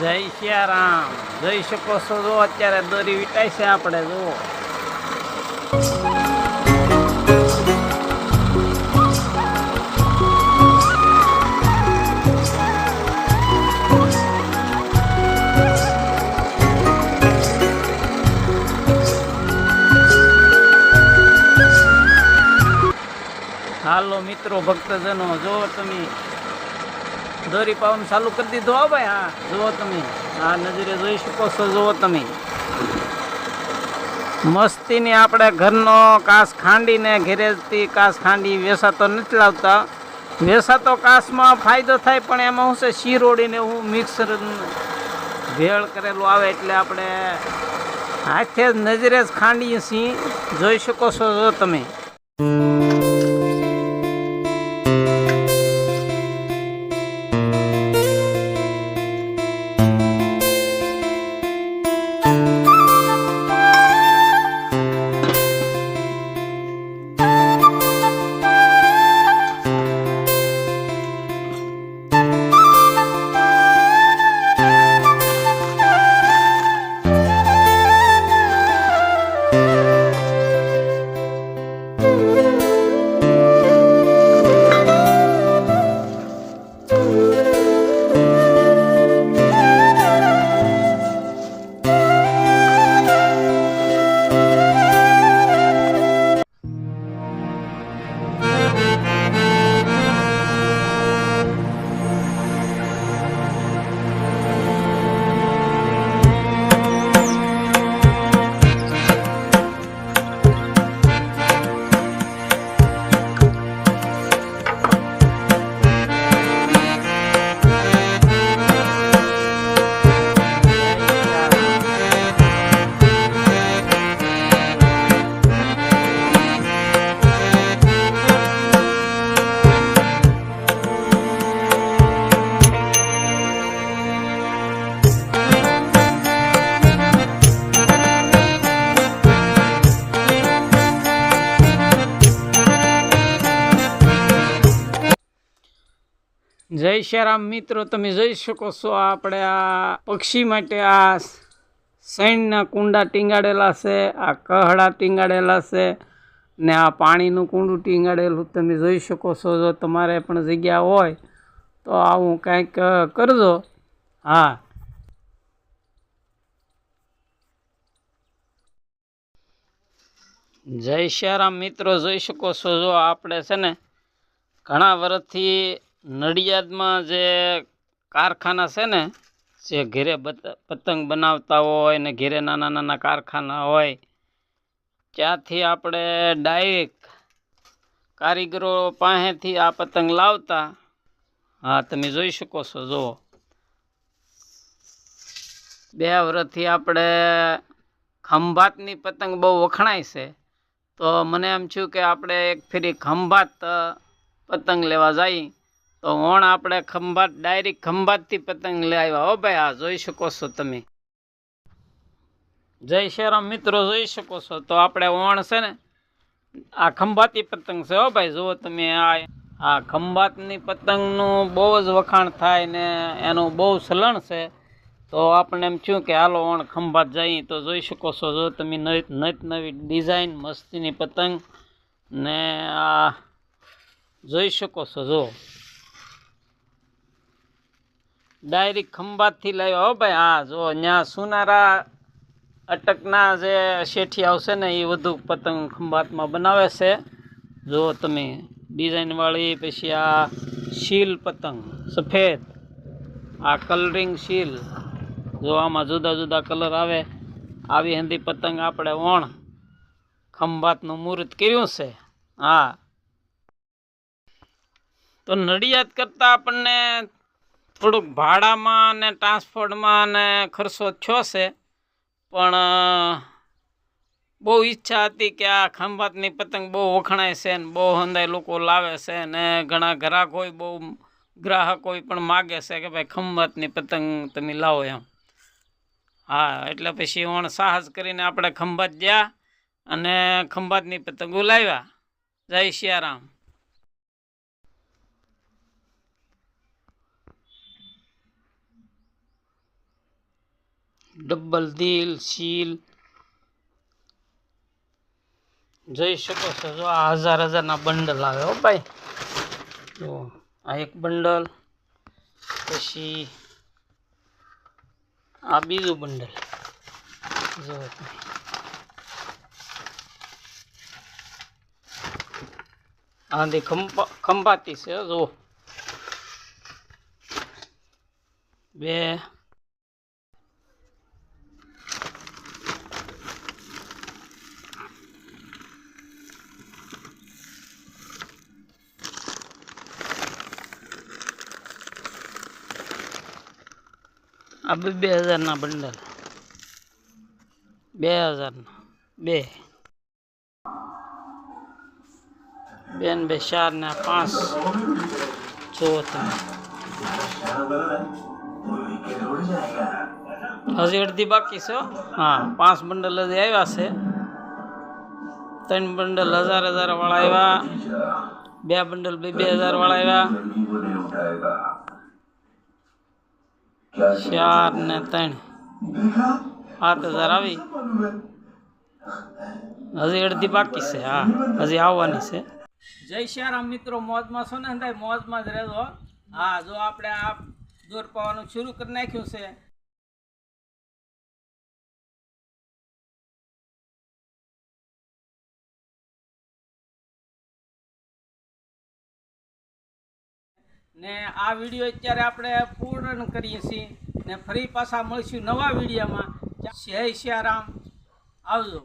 જય સિયારામ જોઈ શકો છો જો અત્યારે દોરી વીટાય છે આપણે જુઓ હાલો મિત્રો ભક્તજનો જો તમે દોરી પાવન ચાલુ કરી દીધો હો ભાઈ હા જુઓ તમે આ નજરે જોઈ શકો છો જુઓ તમે મસ્તીની આપણે ઘરનો કાસ ખાંડીને ઘેરેથી કાસ ખાંડી વેસાતો નથી લાવતા વેસાતો કાસમાં ફાયદો થાય પણ એમાં શું છે શીરોડીને એવું મિક્સર ભેળ કરેલું આવે એટલે આપણે હાથે જ નજરે જ ખાંડીએ છીએ જોઈ શકો છો જો તમે જય શ્યારામ મિત્રો તમે જોઈ શકો છો આપણે આ પક્ષી માટે આ સૈણના કુંડા ટીંગાડેલા છે આ કહડા ટીંગાડેલા છે ને આ પાણીનું કુંડું ટીંગાડેલું તમે જોઈ શકો છો જો તમારે પણ જગ્યા હોય તો આવું કંઈક કરજો હા જય શ્યારામ મિત્રો જોઈ શકો છો જો આપણે છે ને ઘણા વર્ષથી નડિયાદમાં જે કારખાના છે ને જે ઘેરે પતંગ બનાવતા હોય ને ઘેરે નાના નાના કારખાના હોય ત્યાંથી આપણે ડાયરેક્ટ કારીગરો પાસેથી આ પતંગ લાવતા હા તમે જોઈ શકો છો જુઓ 2 વર્ષથી આપણે ખંભાતની પતંગ બહુ વખણાય છે તો મને એમ થયું કે આપણે એક ફેરી ખંભાત પતંગ લેવા જઈએ તો ઓણ આપણે ખંભાત ડાયરેક્ટ ખંભાતથી પતંગ લઈ આવ્યા હો ભાઈ આ જોઈ શકો છો તમે જય શ્યારામ મિત્રો જોઈ શકો છો તો આપણે ઓણ છે ને આ ખંભાતી પતંગ છે હો ભાઈ જુઓ તમે આ ખંભાતની પતંગનું બહુ જ વખાણ થાય ને એનું બહુ ચલણ છે તો આપણને એમ થયું કે હાલો ઓણ ખંભાત જઈએ તો જોઈ શકો છો જો તમે નવી ડિઝાઇન મસ્તીની પતંગ ને આ જોઈ શકો છો જો ડાયરેક્ટ ખંભાતથી લાવ્યા હો ભાઈ હા જો ત્યાં સુનારા અટકના જે શેઠી આવશે ને એ વધુ પતંગ ખંભાતમાં બનાવે છે જો તમે ડિઝાઇનવાળી પછી આ શીલ પતંગ સફેદ આ કલરિંગ શીલ જો આમાં જુદા જુદા કલર આવે આવી હંધી પતંગ આપણે ઓણ ખંભાતનું મુહૂર્ત કર્યું છે હા તો નડિયાદ કરતાં આપણને થોડુંક ભાડામાં ને ટ્રાન્સપોર્ટમાં ને ખર્ચો થયો છે પણ બહુ ઈચ્છા હતી કે આ ખંભાતની પતંગ બહુ વખણાય છે ને બહુ હંધાય લોકો લાવે છે ને ઘણા ગ્રાહક હોય બહુ ગ્રાહક હોય પણ માગે છે કે ભાઈ ખંભાતની પતંગ તમે લાવો એમ હા એટલે પછી ઓણ સાહસ કરીને આપણે ખંભાત ગયા અને ખંભાતની પતંગો લાવ્યા જય સિયારામ ડબલ દિલ સીલ જોઈ શકો છો. જો આ 1000 બંડલ આવે હો ભાઈ. જો આ એક બંડલ, પછી આ બીજું બંડલ. જો આંધી ખંભાતી છે. જો 2 આ 2000 બંડલ, 2000 2 બેન 2 4 ને 5. જો તમે હજી અડધી બાકી છે. હા 5 બંડલ હજી આવ્યા છે. 3 બંડલ 1000 વાળા આવ્યા, 2 બંડલ 2000 વાળા આવ્યા, 4 ને 3 7000 આવી. હજી અડધી બાકી છે. હા હજી આવવાની છે. જય શ્યારામ મિત્રો, મોજમાં છો ને? મોજમાં જ રહેજો. હા જો આપણે આ દોર પાવાનું શરૂ કરી નાખ્યું છે. ને આ વિડીયો અત્યારે આપણે પૂર્ણ કરીએ છીએ ને ફરી પાછા મળીશું નવા વિડીયોમાં. જય શ્યારામ, આવજો.